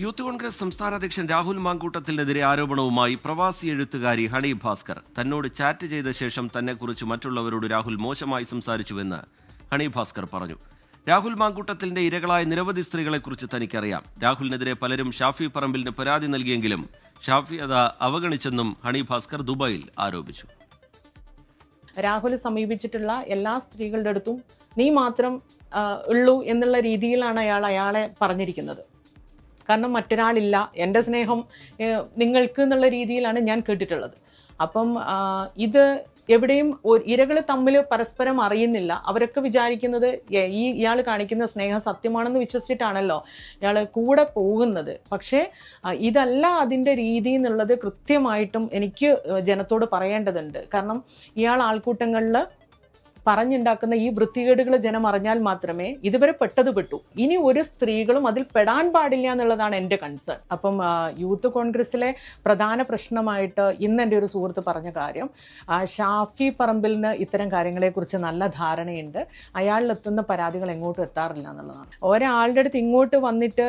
Youth Congress സംസ്ഥാന അധ്യക്ഷൻ രാഹുൽ മാങ്കൂട്ടത്തിനെതിരെ ആരോപണവുമായി പ്രവാസി എഴുത്തുകാരി ഹണി ഭാസ്കർ. തന്നോട് ചാറ്റ് ചെയ്ത ശേഷം തന്നെക്കുറിച്ച് മറ്റുള്ളവരോട് രാഹുൽ മോശമായി സംസാരിച്ചുവെന്ന് ഹണി ഭാസ്കർ പറഞ്ഞു. രാഹുൽ മാങ്കൂട്ടത്തിന്റെ ഇരകളായ നിരവധി സ്ത്രീകളെക്കുറിച്ച് തനിക്കറിയാം. രാഹുലിനെതിരെ പലരും ഷാഫി പറമ്പിലിന് പരാതി നൽകിയെങ്കിലും ഷാഫി അത് അവഗണിച്ചെന്നും ഹണി ഭാസ്കർ ദുബായിൽ ആരോപിച്ചു. രാഹുൽ സമീപിച്ചിട്ടുള്ള എല്ലാ സ്ത്രീകളുടെ അടുത്തും നീ മാത്രം ഉള്ളൂ എന്നുള്ള രീതിയിലാണ് അയാളെ പറഞ്ഞിരിക്കുന്നത്. കാരണം മറ്റൊരാളില്ല, എൻ്റെ സ്നേഹം നിങ്ങൾക്ക് എന്നുള്ള രീതിയിലാണ് ഞാൻ കേട്ടിട്ടുള്ളത്. അപ്പം ഇത് എവിടെയും ഇരകൾ തമ്മിൽ പരസ്പരം അറിയുന്നില്ല. അവരൊക്കെ വിചാരിക്കുന്നത് ഇയാൾ കാണിക്കുന്ന സ്നേഹം സത്യമാണെന്ന് വിശ്വസിച്ചിട്ടാണല്ലോ ഇയാൾ കൂടെ പോകുന്നത്. പക്ഷേ ഇതല്ല അതിൻ്റെ രീതി എന്നുള്ളത് കൃത്യമായിട്ടും എനിക്ക് ജനത്തോട് പറയേണ്ടതുണ്ട്. കാരണം ഇയാൾ ആൾക്കൂട്ടങ്ങളിൽ പറഞ്ഞുണ്ടാക്കുന്ന ഈ വൃത്തികേടുകൾ ജനം അറിഞ്ഞാൽ മാത്രമേ ഇതുവരെ പെട്ടു. ഇനി ഒരു സ്ത്രീകളും അതിൽ പെടാൻ പാടില്ല എന്നുള്ളതാണ് എൻ്റെ കൺസേൺ. അപ്പം യൂത്ത് കോൺഗ്രസിലെ പ്രധാന പ്രശ്നമായിട്ട് ഇന്ന് എൻ്റെ ഒരു സുഹൃത്ത് പറഞ്ഞ കാര്യം, ഷാഫി പറമ്പിലിന് ഇത്തരം കാര്യങ്ങളെക്കുറിച്ച് നല്ല ധാരണയുണ്ട്. അയാളിലെത്തുന്ന പരാതികൾ എങ്ങോട്ടും എത്താറില്ല എന്നുള്ളതാണ്. ഒരാളുടെ അടുത്ത് ഇങ്ങോട്ട് വന്നിട്ട്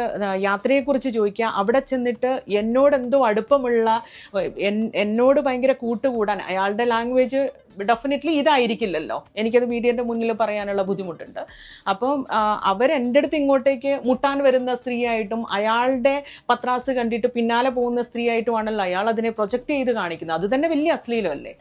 യാത്രയെക്കുറിച്ച് ചോദിക്കുക, അവിടെ ചെന്നിട്ട് എന്നോട് എന്തോ അടുപ്പമുള്ള, എന്നോട് ഭയങ്കര കൂട്ടുകൂടാൻ, അയാളുടെ ലാംഗ്വേജ് ഡെഫിനറ്റ്ലി ഇതായിരിക്കില്ലല്ലോ. എനിക്കത് മീഡിയൻ്റെ മുന്നിൽ പറയാനുള്ള ബുദ്ധിമുട്ടുണ്ട്. അപ്പം അവരെൻ്റെ അടുത്ത് ഇങ്ങോട്ടേക്ക് മുട്ടാൻ വരുന്ന സ്ത്രീയായിട്ടും അയാളുടെ പത്രാസ് കണ്ടിട്ട് പിന്നാലെ പോകുന്ന സ്ത്രീയായിട്ടുമാണല്ലോ അയാൾ അതിനെ പ്രൊജക്റ്റ് ചെയ്ത് കാണിക്കുന്നത്. അത് തന്നെ വലിയ അശ്ലീലമല്ലേ.